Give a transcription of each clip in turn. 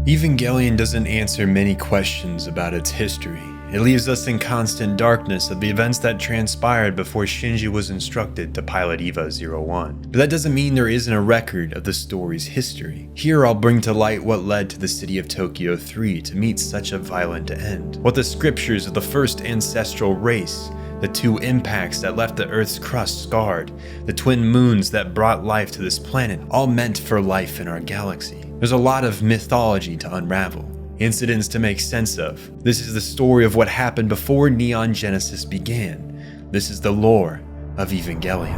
Evangelion doesn't answer many questions about its history. It leaves us in constant darkness of the events that transpired before Shinji was instructed to pilot EVA 01. But that doesn't mean there isn't a record of the story's history. Here I'll bring to light what led to the city of Tokyo 3 to meet such a violent end. What the scriptures of the first ancestral race, the two impacts that left the Earth's crust scarred, the twin moons that brought life to this planet, all meant for life in our galaxy. There's a lot of mythology to unravel, incidents to make sense of. This is the story of what happened before Neon Genesis began. This is the lore of Evangelion.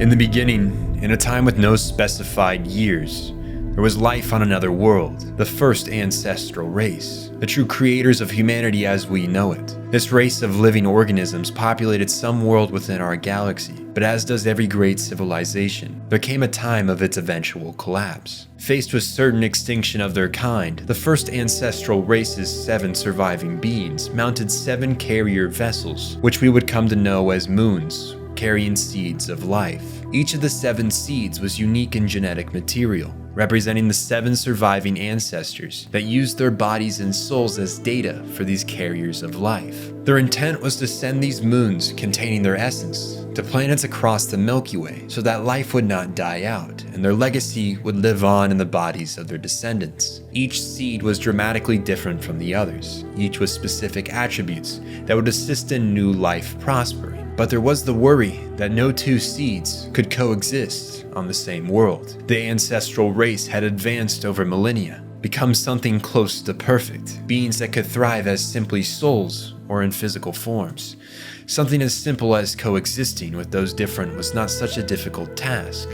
In the beginning, in a time with no specified years, there was life on another world, the first ancestral race, the true creators of humanity as we know it. This race of living organisms populated some world within our galaxy, but as does every great civilization, there came a time of its eventual collapse. Faced with certain extinction of their kind, the first ancestral race's 7 surviving beings mounted 7 carrier vessels, which we would come to know as moons, carrying seeds of life. Each of the 7 seeds was unique in genetic material, representing the 7 surviving ancestors that used their bodies and souls as data for these carriers of life. Their intent was to send these moons containing their essence to planets across the Milky Way so that life would not die out and their legacy would live on in the bodies of their descendants. Each seed was dramatically different from the others, each with specific attributes that would assist in new life prospering. But there was the worry that no 2 seeds could coexist on the same world. The ancestral race had advanced over millennia, become something close to perfect, beings that could thrive as simply souls or in physical forms. Something as simple as coexisting with those different was not such a difficult task,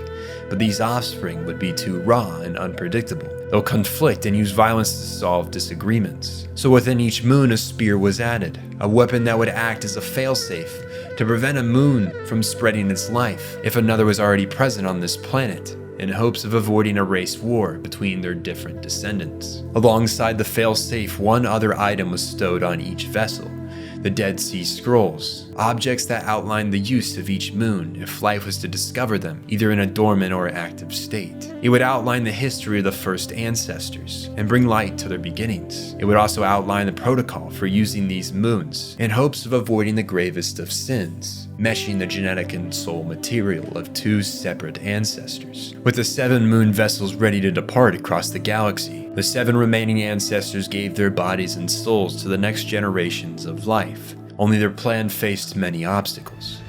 but these offspring would be too raw and unpredictable. They'll conflict and use violence to solve disagreements. So within each moon a spear was added, a weapon that would act as a failsafe to prevent a moon from spreading its life if another was already present on this planet, in hopes of avoiding a race war between their different descendants. Alongside the failsafe, one other item was stowed on each vessel: the Dead Sea Scrolls, objects that outlined the use of each moon if life was to discover them, either in a dormant or active state. It would outline the history of the first ancestors and bring light to their beginnings. It would also outline the protocol for using these moons in hopes of avoiding the gravest of sins, meshing the genetic and soul material of 2 separate ancestors. With the 7 moon vessels ready to depart across the galaxy, the 7 remaining ancestors gave their bodies and souls to the next generations of life. Only their plan faced many obstacles.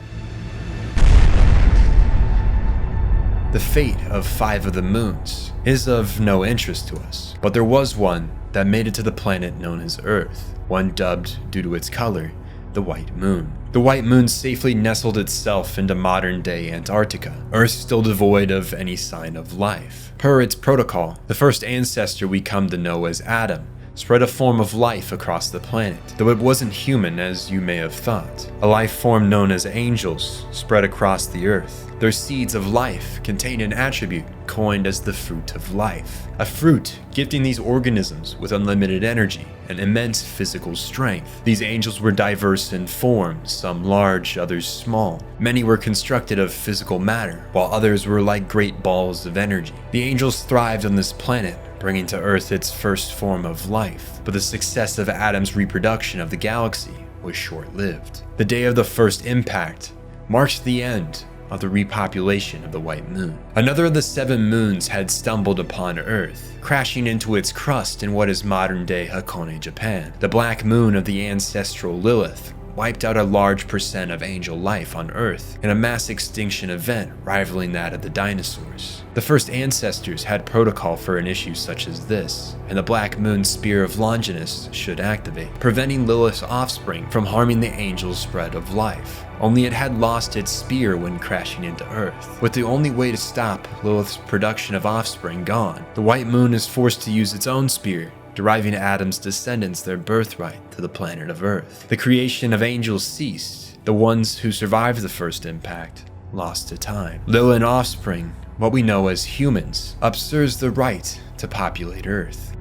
The fate of 5 of the moons is of no interest to us, but there was one that made it to the planet known as Earth, one dubbed, due to its color, the White Moon. The White Moon safely nestled itself into modern-day Antarctica, Earth still devoid of any sign of life. Per its protocol, the first ancestor we come to know as Adam spread a form of life across the planet, though it wasn't human as you may have thought. A life form known as angels spread across the Earth. Their seeds of life contain an attribute coined as the fruit of life, a fruit gifting these organisms with unlimited energy and immense physical strength. These angels were diverse in form, some large, others small. Many were constructed of physical matter, while others were like great balls of energy. The angels thrived on this planet, bringing to Earth its first form of life, but the success of Adam's reproduction of the galaxy was short-lived. The day of the first impact marked the end of the repopulation of the White Moon. Another of the 7 moons had stumbled upon Earth, crashing into its crust in what is modern-day Hakone, Japan. The Black Moon of the ancestral Lilith wiped out a large percent of angel life on Earth in a mass extinction event rivaling that of the dinosaurs. The first ancestors had protocol for an issue such as this, and the Black Moon Spear of Longinus should activate, preventing Lilith's offspring from harming the angel's spread of life. Only it had lost its spear when crashing into Earth. With the only way to stop Lilith's production of offspring gone, the White Moon is forced to use its own spear, deriving Adam's descendants their birthright to the planet of Earth. The creation of angels ceased. The ones who survived the first impact lost to time. Lilith and offspring, what we know as humans, usurps the right to populate Earth.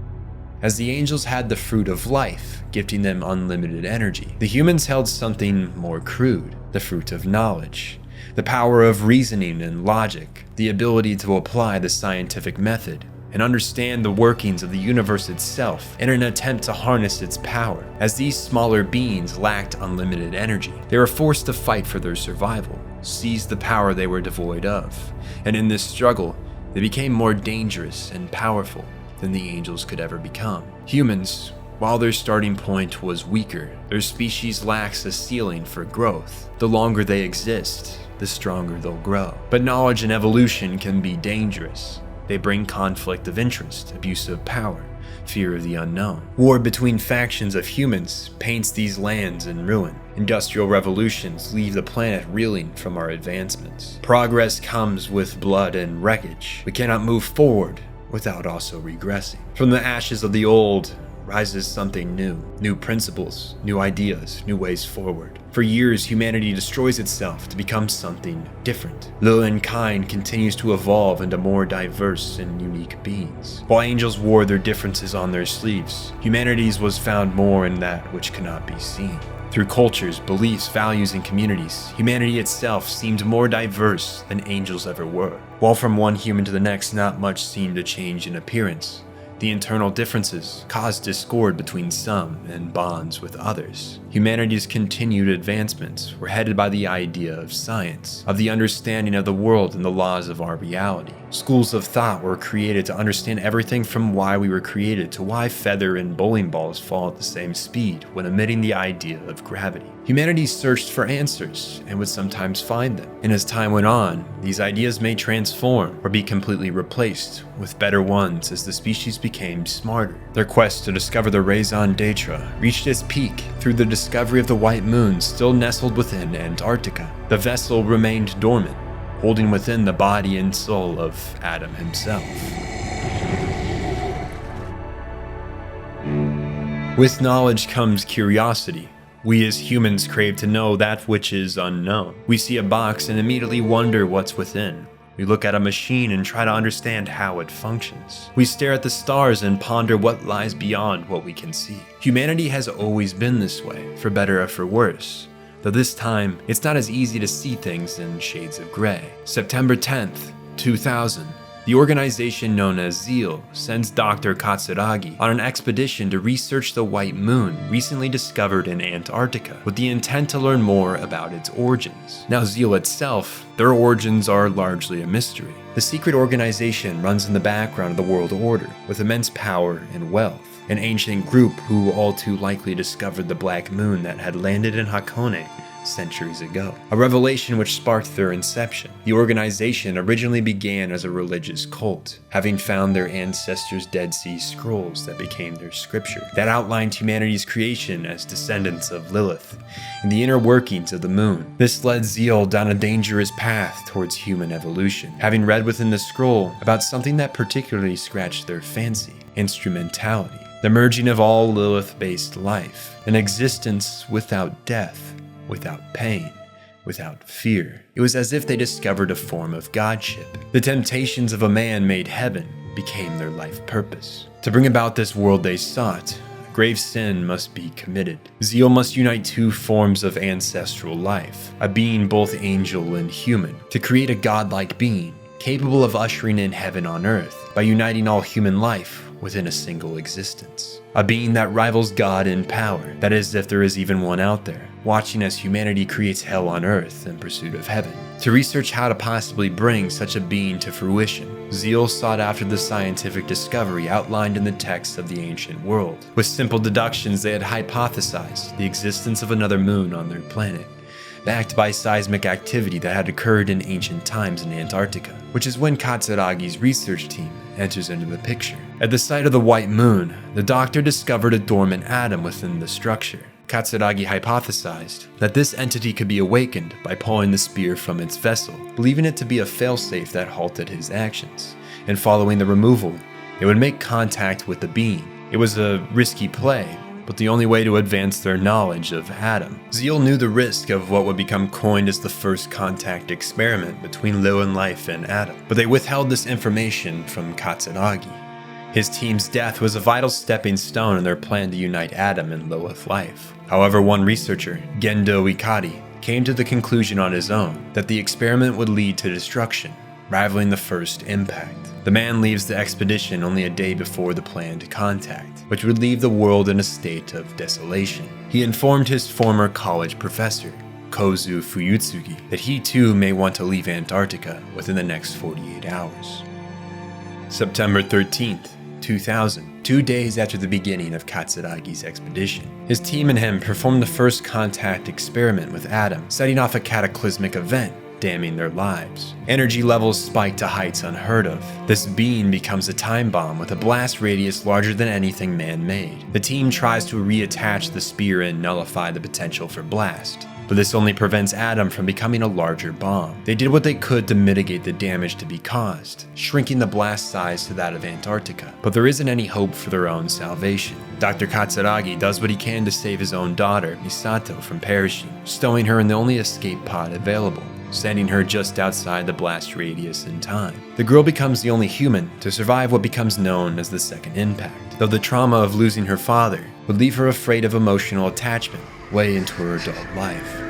As the angels had the fruit of life, gifting them unlimited energy, the humans held something more crude, the fruit of knowledge. The power of reasoning and logic, the ability to apply the scientific method and understand the workings of the universe itself in an attempt to harness its power. As these smaller beings lacked unlimited energy, they were forced to fight for their survival, seize the power they were devoid of, and in this struggle, they became more dangerous and powerful than the angels could ever become. Humans, while their starting point was weaker, their species lacks a ceiling for growth. The longer they exist, the stronger they'll grow. But knowledge and evolution can be dangerous. They bring conflict of interest, abuse of power, fear of the unknown. War between factions of humans paints these lands in ruin. Industrial revolutions leave the planet reeling from our advancements. Progress comes with blood and wreckage. We cannot move forward without also regressing. From the ashes of the old rises something new principles, new ideas, new ways forward. For years, humanity destroys itself to become something different. Kind continues to evolve into more diverse and unique beings. While angels wore their differences on their sleeves, humanity's was found more in that which cannot be seen. Through cultures, beliefs, values, and communities, humanity itself seemed more diverse than angels ever were. While from one human to the next not much seemed to change in appearance, the internal differences caused discord between some and bonds with others. Humanity's continued advancements were headed by the idea of science, of the understanding of the world and the laws of our reality. Schools of thought were created to understand everything from why we were created to why feather and bowling balls fall at the same speed when emitting the idea of gravity. Humanity searched for answers and would sometimes find them. And as time went on, these ideas may transform or be completely replaced with better ones as the species became smarter. Their quest to discover the raison d'etre reached its peak through the discovery of the white moon still nestled within Antarctica. The vessel remained dormant, holding within the body and soul of Adam himself. With knowledge comes curiosity. We as humans crave to know that which is unknown. We see a box and immediately wonder what's within. We look at a machine and try to understand how it functions. We stare at the stars and ponder what lies beyond what we can see. Humanity has always been this way, for better or for worse. Though this time, it's not as easy to see things in shades of gray. September 10th, 2000. The organization known as Zeal sends Dr. Katsuragi on an expedition to research the white moon recently discovered in Antarctica with the intent to learn more about its origins. Now Zeal itself, their origins are largely a mystery. The secret organization runs in the background of the world order with immense power and wealth. An ancient group who all too likely discovered the black moon that had landed in Hakone centuries ago, a revelation which sparked their inception. The organization originally began as a religious cult, having found their ancestors' Dead Sea Scrolls that became their scripture, that outlined humanity's creation as descendants of Lilith and the inner workings of the moon. This led Zeal down a dangerous path towards human evolution, having read within the scroll about something that particularly scratched their fancy: instrumentality, the merging of all Lilith-based life, an existence without death, without pain, without fear. It was as if they discovered a form of godship. The temptations of a man-made heaven became their life purpose. To bring about this world they sought, a grave sin must be committed. Zeal must unite two forms of ancestral life, a being both angel and human, to create a godlike being capable of ushering in heaven on earth by uniting all human life within a single existence. A being that rivals God in power, that is, if there is even one out there, watching as humanity creates hell on earth in pursuit of heaven. To research how to possibly bring such a being to fruition, Zeal sought after the scientific discovery outlined in the texts of the ancient world. With simple deductions, they had hypothesized the existence of another moon on their planet, backed by seismic activity that had occurred in ancient times in Antarctica, which is when Katsuragi's research team enters into the picture. At the sight of the white moon, the doctor discovered a dormant atom within the structure. Katsuragi hypothesized that this entity could be awakened by pulling the spear from its vessel, believing it to be a failsafe that halted his actions, and following the removal, it would make contact with the being. It was a risky play, but the only way to advance their knowledge of Adam. Zeal knew the risk of what would become coined as the first contact experiment between Lilith life and Adam, but they withheld this information from Katsuragi. His team's death was a vital stepping stone in their plan to unite Adam and Lilith life. However, one researcher, Gendo Ikari, came to the conclusion on his own that the experiment would lead to destruction, rivaling the first impact. The man leaves the expedition only a day before the planned contact, which would leave the world in a state of desolation. He informed his former college professor, Kozu Fuyutsugi, that he too may want to leave Antarctica within the next 48 hours. September 13th, 2000, 2 days after the beginning of Katsuragi's expedition. His team and him performed the first contact experiment with Adam, setting off a cataclysmic event, damning their lives. Energy levels spike to heights unheard of. This being becomes a time bomb with a blast radius larger than anything man-made. The team tries to reattach the spear and nullify the potential for blast, but this only prevents Adam from becoming a larger bomb. They did what they could to mitigate the damage to be caused, shrinking the blast size to that of Antarctica. But there isn't any hope for their own salvation. Dr. Katsuragi does what he can to save his own daughter, Misato, from perishing, stowing her in the only escape pod available, sending her just outside the blast radius in time. The girl becomes the only human to survive what becomes known as the second impact, though the trauma of losing her father would leave her afraid of emotional attachment way into her adult life.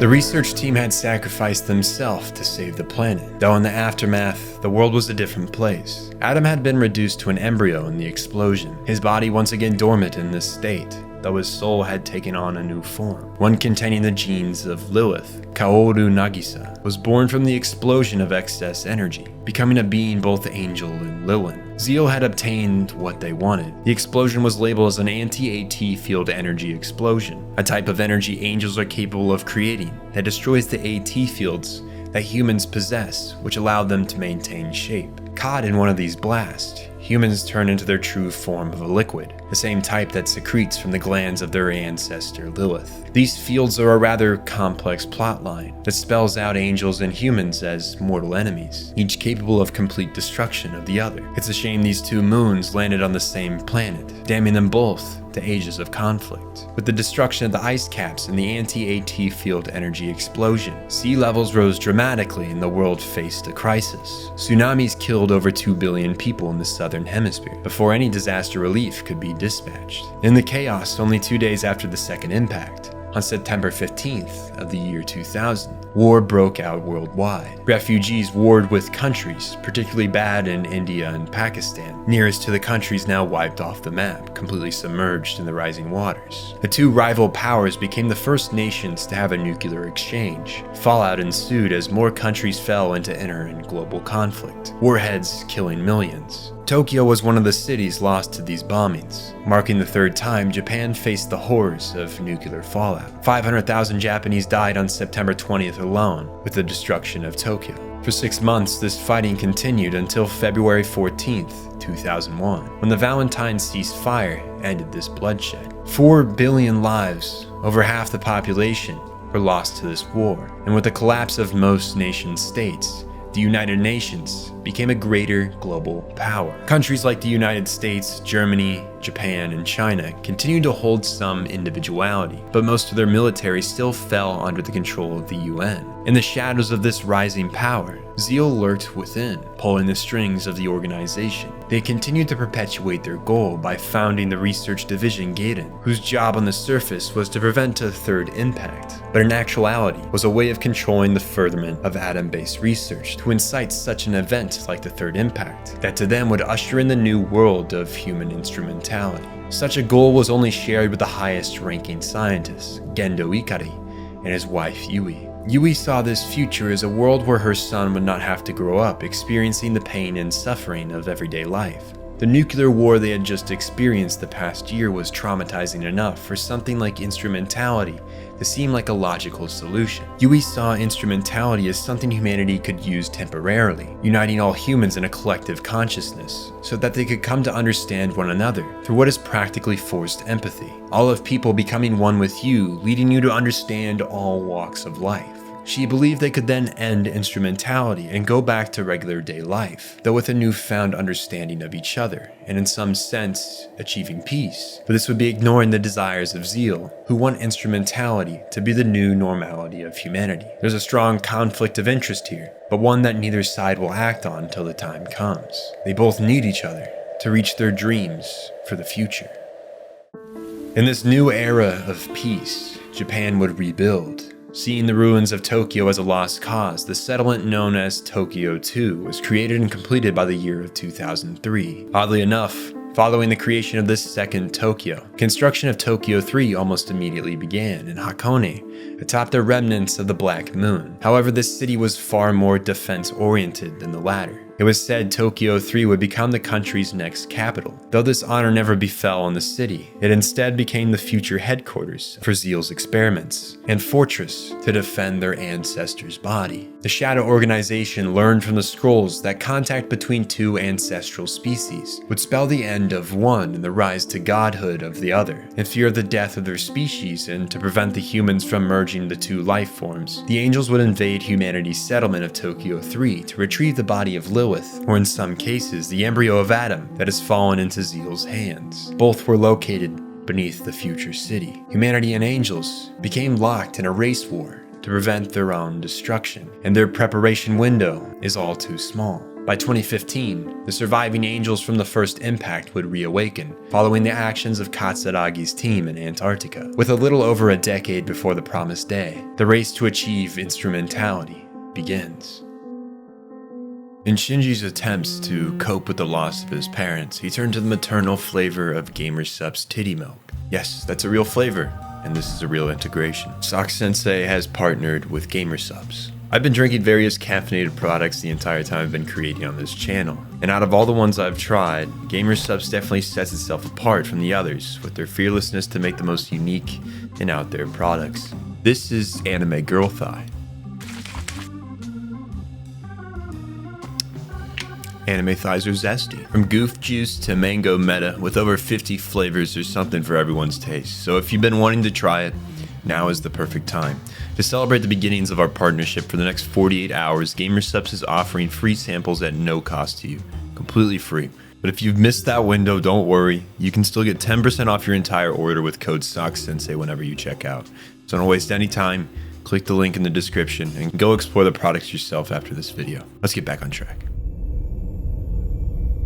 The research team had sacrificed themselves to save the planet, though in the aftermath, the world was a different place. Adam had been reduced to an embryo in the explosion, his body once again dormant in this state, though his soul had taken on a new form, one containing the genes of Lilith. Kaoru Nagisa was born from the explosion of excess energy, becoming a being both angel and Lilin. Zeal had obtained what they wanted. The explosion was labeled as an anti-AT field energy explosion, a type of energy angels are capable of creating that destroys the AT fields that humans possess, which allowed them to maintain shape. Caught in one of these blasts, humans turn into their true form of a liquid, the same type that secretes from the glands of their ancestor Lilith. These fields are a rather complex plotline that spells out angels and humans as mortal enemies, each capable of complete destruction of the other. It's a shame these two moons landed on the same planet, damning them both to ages of conflict. With the destruction of the ice caps and the anti-AT field energy explosion, sea levels rose dramatically and the world faced a crisis. Tsunamis killed over 2 billion people in the southern hemisphere before any disaster relief could be dispatched. In the chaos, only 2 days after the second impact, on September 15th of the year 2000, war broke out worldwide. Refugees warred with countries, particularly bad in India and Pakistan, nearest to the countries now wiped off the map, completely submerged in the rising waters. The two rival powers became the first nations to have a nuclear exchange. Fallout ensued as more countries fell into inner and global conflict, warheads killing millions. Tokyo was one of the cities lost to these bombings, marking the third time Japan faced the horrors of nuclear fallout. 500,000 Japanese died on September 20th alone with the destruction of Tokyo. For 6 months, this fighting continued until February 14th, 2001, when the Valentine ceasefire ended this bloodshed. 4 billion lives, over half the population, were lost to this war, and with the collapse of most nation-states, the United Nations became a greater global power. Countries like the United States, Germany, Japan, and China continued to hold some individuality, but most of their military still fell under the control of the UN. In the shadows of this rising power, zeal lurked within, pulling the strings of the organization. They continued to perpetuate their goal by founding the research division Gaiden, whose job on the surface was to prevent a third impact, but in actuality was a way of controlling the furtherment of atom-based research to incite such an event like the third impact, that to them would usher in the new world of human instrumentality. Such a goal was only shared with the highest-ranking scientist, Gendo Ikari, and his wife Yui. Yui saw this future as a world where her son would not have to grow up experiencing the pain and suffering of everyday life. The nuclear war they had just experienced the past year was traumatizing enough for something like instrumentality to seem like a logical solution. Yui saw instrumentality as something humanity could use temporarily, uniting all humans in a collective consciousness, so that they could come to understand one another through what is practically forced empathy. All of people becoming one with you, leading you to understand all walks of life. She believed they could then end instrumentality and go back to regular day life, though with a newfound understanding of each other, and in some sense, achieving peace. But this would be ignoring the desires of zeal, who want instrumentality to be the new normality of humanity. There's a strong conflict of interest here, but one that neither side will act on until the time comes. They both need each other to reach their dreams for the future. In this new era of peace, Japan would rebuild, Seeing the ruins of Tokyo as a lost cause, the settlement known as Tokyo 2 was created and completed by the year of 2003. Oddly enough, following the creation of this second Tokyo, construction of Tokyo 3 almost immediately began in Hakone, atop the remnants of the Black Moon. However, this city was far more defense-oriented than the latter. It was said Tokyo 3 would become the country's next capital. Though this honor never befell on the city, it instead became the future headquarters for Zeal's experiments and fortress to defend their ancestor's body. The Shadow Organization learned from the scrolls that contact between two ancestral species would spell the end of one and the rise to godhood of the other. In fear of the death of their species and to prevent the humans from merging the two life forms, the angels would invade humanity's settlement of Tokyo 3 to retrieve the body of Lilith, or in some cases, the embryo of Adam that has fallen into Zeal's hands. Both were located beneath the future city. Humanity and angels became locked in a race war to prevent their own destruction, and their preparation window is all too small. By 2015, the surviving angels from the first impact would reawaken, following the actions of Katsuragi's team in Antarctica. With a little over a decade before the promised day, the race to achieve instrumentality begins. In Shinji's attempts to cope with the loss of his parents, he turned to the maternal flavor of GamerSupps titty milk. Yes, that's a real flavor, and this is a real integration. Sensei has partnered with GamerSupps. I've been drinking various caffeinated products the entire time I've been creating on this channel, and out of all the ones I've tried, GamerSupps definitely sets itself apart from the others with their fearlessness to make the most unique and out there products. This is Anime Girl Thigh. Anime thighs are zesty. From goof juice to mango meta, with over 50 flavors, there's something for everyone's taste. So if you've been wanting to try it, now is the perfect time. To celebrate the beginnings of our partnership, for the next 48 hours, GamerSupps is offering free samples at no cost to you. Completely free. But if you've missed that window, don't worry. You can still get 10% off your entire order with code SOCKSENSEI whenever you check out. So don't waste any time. Click the link in the description and go explore the products yourself after this video. Let's get back on track.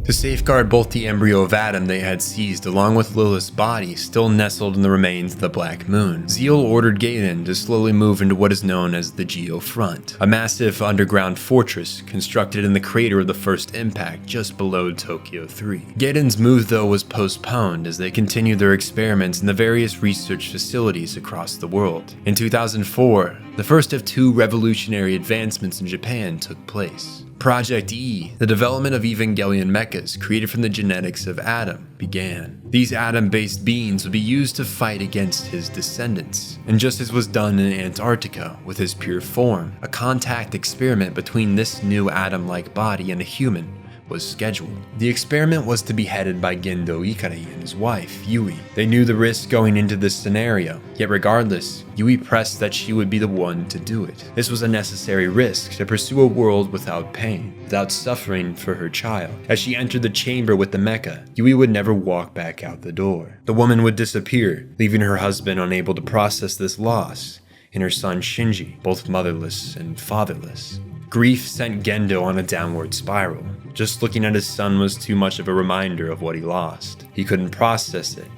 To safeguard both the embryo of Adam they had seized along with Lilith's body still nestled in the remains of the Black Moon, Zeal ordered Gaiden to slowly move into what is known as the Geo Front, a massive underground fortress constructed in the crater of the first impact just below Tokyo 3. Gaiden's move though was postponed as they continued their experiments in the various research facilities across the world. In 2004, the first of two revolutionary advancements in Japan took place. Project E, the development of Evangelion mechas created from the genetics of Adam, began. These Adam-based beings would be used to fight against his descendants. And just as was done in Antarctica with his pure form, a contact experiment between this new Adam-like body and a human was scheduled. The experiment was to be headed by Gendo Ikari and his wife, Yui. They knew the risk going into this scenario, yet regardless, Yui pressed that she would be the one to do it. This was a necessary risk to pursue a world without pain, without suffering for her child. As she entered the chamber with the mecha, Yui would never walk back out the door. The woman would disappear, leaving her husband unable to process this loss, and her son Shinji, both motherless and fatherless. Grief sent Gendo on a downward spiral. Just looking at his son was too much of a reminder of what he lost. He couldn't process it,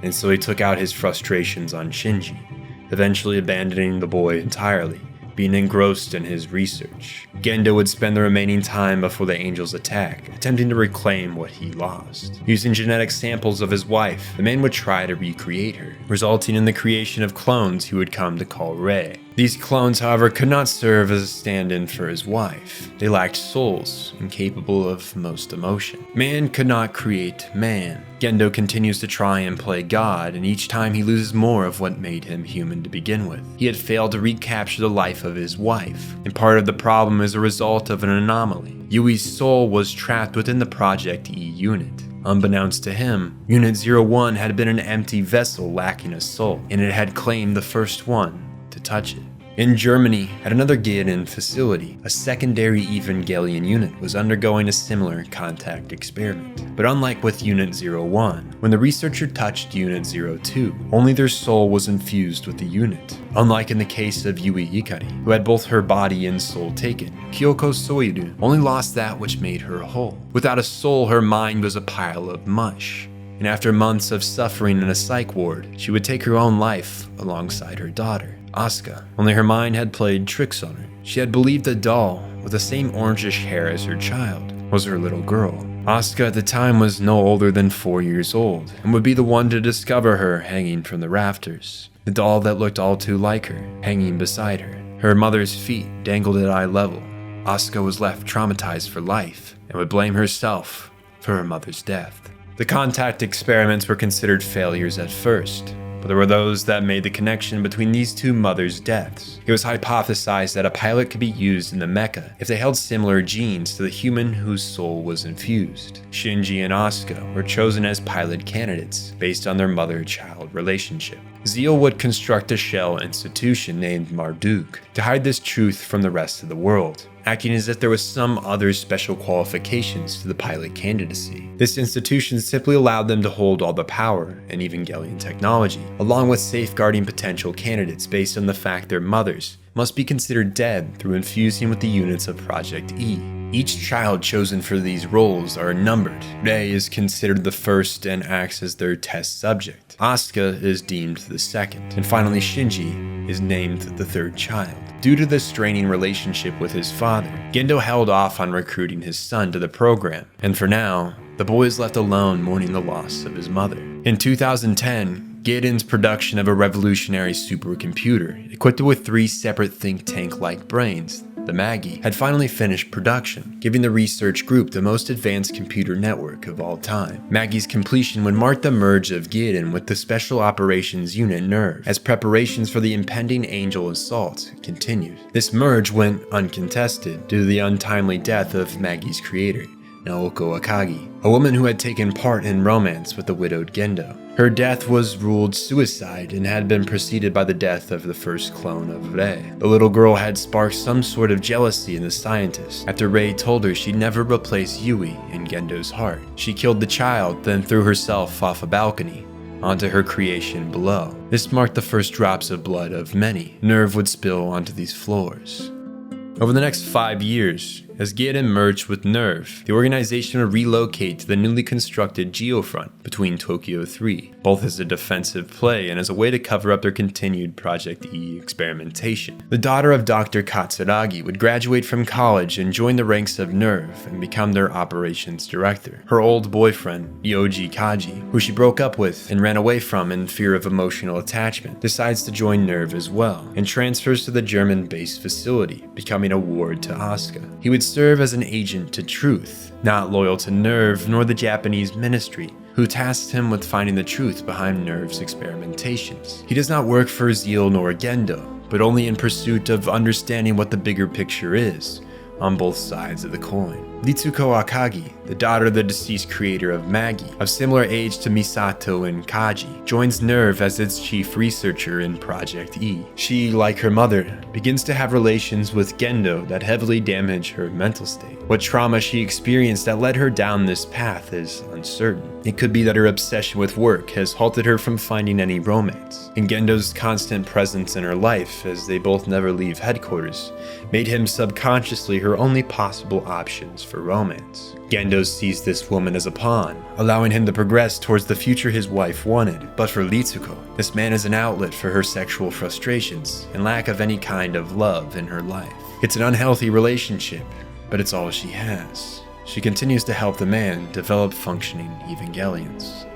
and so he took out his frustrations on Shinji, eventually abandoning the boy entirely, being engrossed in his research. Gendo would spend the remaining time before the angels' attack, attempting to reclaim what he lost. Using genetic samples of his wife, the man would try to recreate her, resulting in the creation of clones he would come to call Rei. These clones, however, could not serve as a stand-in for his wife. They lacked souls, incapable of most emotion. Man could not create man. Gendo continues to try and play God, and each time he loses more of what made him human to begin with. He had failed to recapture the life of his wife, and part of the problem is a result of an anomaly. Yui's soul was trapped within the Project E unit. Unbeknownst to him, Unit 01 had been an empty vessel lacking a soul, and it had claimed the first one to touch it. In Germany, at another Gaiden facility, a secondary Evangelion unit was undergoing a similar contact experiment. But unlike with Unit 01, when the researcher touched Unit 02, only their soul was infused with the unit. Unlike in the case of Yui Ikari, who had both her body and soul taken, Kyoko Soiru only lost that which made her whole. Without a soul, her mind was a pile of mush. And after months of suffering in a psych ward, she would take her own life alongside her daughter. Asuka, only her mind had played tricks on her. She had believed the doll, with the same orangish hair as her child, was her little girl. Asuka at the time was no older than 4 years old, and would be the one to discover her hanging from the rafters. The doll that looked all too like her, hanging beside her. Her mother's feet dangled at eye level. Asuka was left traumatized for life, and would blame herself for her mother's death. The contact experiments were considered failures at first, but there were those that made the connection between these two mothers' deaths. It was hypothesized that a pilot could be used in the mecha if they held similar genes to the human whose soul was infused. Shinji and Asuka were chosen as pilot candidates based on their mother-child relationship. Zeal would construct a shell institution named Marduk to hide this truth from the rest of the world, acting as if there was some other special qualifications to the pilot candidacy. This institution simply allowed them to hold all the power and Evangelion technology, along with safeguarding potential candidates based on the fact their mothers must be considered dead through infusing with the units of Project E. Each child chosen for these roles are numbered. Rei is considered the first and acts as their test subject. Asuka is deemed the second. And finally Shinji is named the third child. Due to the straining relationship with his father, Gendo held off on recruiting his son to the program, and for now, the boy is left alone mourning the loss of his mother. In 2010, Gaiden's production of a revolutionary supercomputer, equipped with 3 separate think tank-like brains, the Magi, had finally finished production, giving the research group the most advanced computer network of all time. Magi's completion would mark the merge of Gaiden with the Special Operations Unit NERV, as preparations for the impending Angel assault continued. This merge went uncontested due to the untimely death of Magi's creator, Naoko Akagi, a woman who had taken part in romance with the widowed Gendo. Her death was ruled suicide and had been preceded by the death of the first clone of Rei. The little girl had sparked some sort of jealousy in the scientist after Rei told her she'd never replace Yui in Gendo's heart. She killed the child, then threw herself off a balcony onto her creation below. This marked the first drops of blood of many. NERV would spill onto these floors. Over the next 5 years, as Gaiden merged with NERV, the organization would relocate to the newly constructed Geofront between Tokyo 3, both as a defensive play and as a way to cover up their continued Project E experimentation. The daughter of Dr. Katsuragi would graduate from college and join the ranks of NERV and become their operations director. Her old boyfriend, Yoji Kaji, who she broke up with and ran away from in fear of emotional attachment, decides to join NERV as well, and transfers to the German-based facility, becoming a ward to Asuka. He would serve as an agent to Truth, not loyal to NERV nor the Japanese ministry, who tasked him with finding the truth behind NERV's experimentations. He does not work for Zeal nor Gendo, but only in pursuit of understanding what the bigger picture is, on both sides of the coin. Ritsuko Akagi, the daughter of the deceased creator of Magi, of similar age to Misato and Kaji, joins NERV as its chief researcher in Project E. She, like her mother, begins to have relations with Gendo that heavily damage her mental state. What trauma she experienced that led her down this path is uncertain. It could be that her obsession with work has halted her from finding any romance, and Gendo's constant presence in her life, as they both never leave headquarters, made him subconsciously her only possible options for romance. Gendo sees this woman as a pawn, allowing him to progress towards the future his wife wanted. But for Ritsuko, this man is an outlet for her sexual frustrations and lack of any kind of love in her life. It's an unhealthy relationship, but it's all she has. She continues to help the man develop functioning Evangelions.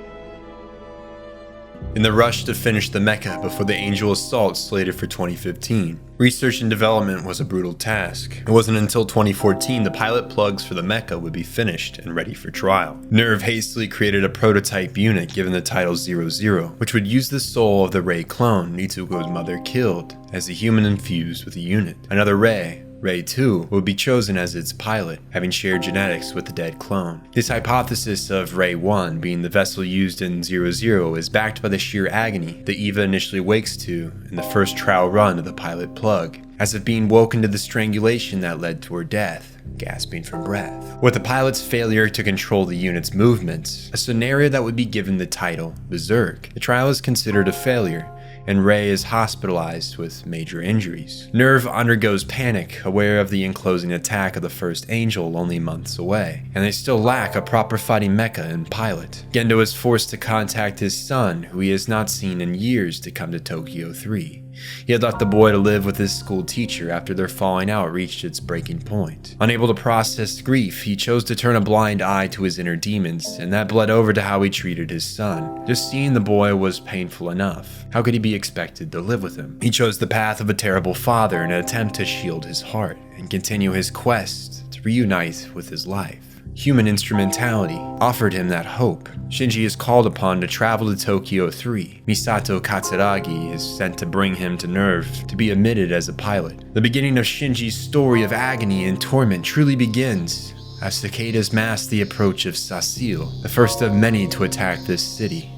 In the rush to finish the mecha before the Angel assault slated for 2015, research and development was a brutal task. It wasn't until 2014 the pilot plugs for the mecha would be finished and ready for trial. NERV hastily created a prototype unit given the title 00, which would use the soul of the Rei clone Ritsuko's mother killed as a human infused with the unit. Another Rei 2 would be chosen as its pilot, having shared genetics with the dead clone. This hypothesis of Rei 1 being the vessel used in 00 is backed by the sheer agony that Eva initially wakes to in the first trial run of the pilot plug, as if being woken to the strangulation that led to her death, gasping for breath. With the pilot's failure to control the unit's movements, a scenario that would be given the title Berserk, the trial is considered a failure, and Rei is hospitalized with major injuries. NERV undergoes panic, aware of the enclosing attack of the first Angel only months away, and they still lack a proper fighting mecha and pilot. Gendo is forced to contact his son, who he has not seen in years, to come to Tokyo 3. He had left the boy to live with his school teacher after their falling out reached its breaking point. Unable to process grief, he chose to turn a blind eye to his inner demons, and that bled over to how he treated his son. Just seeing the boy was painful enough. How could he be expected to live with him? He chose the path of a terrible father in an attempt to shield his heart and continue his quest to reunite with his life. Human instrumentality offered him that hope. Shinji is called upon to travel to Tokyo 3. Misato Katsuragi is sent to bring him to NERV to be admitted as a pilot. The beginning of Shinji's story of agony and torment truly begins as cicadas mask the approach of Sasil, the first of many to attack this city.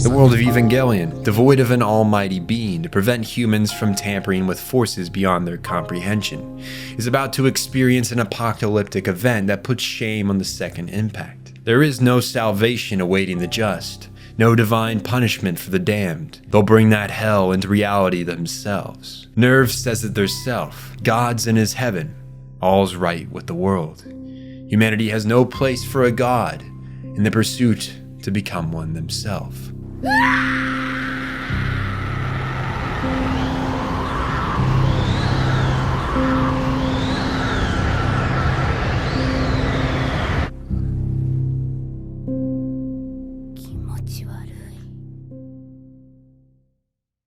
The world of Evangelion, devoid of an almighty being to prevent humans from tampering with forces beyond their comprehension, is about to experience an apocalyptic event that puts shame on the second impact. There is no salvation awaiting the just, no divine punishment for the damned. They'll bring that hell into reality themselves. NERV says it theirself, God's in his heaven, all's right with the world. Humanity has no place for a god in the pursuit to become one themselves.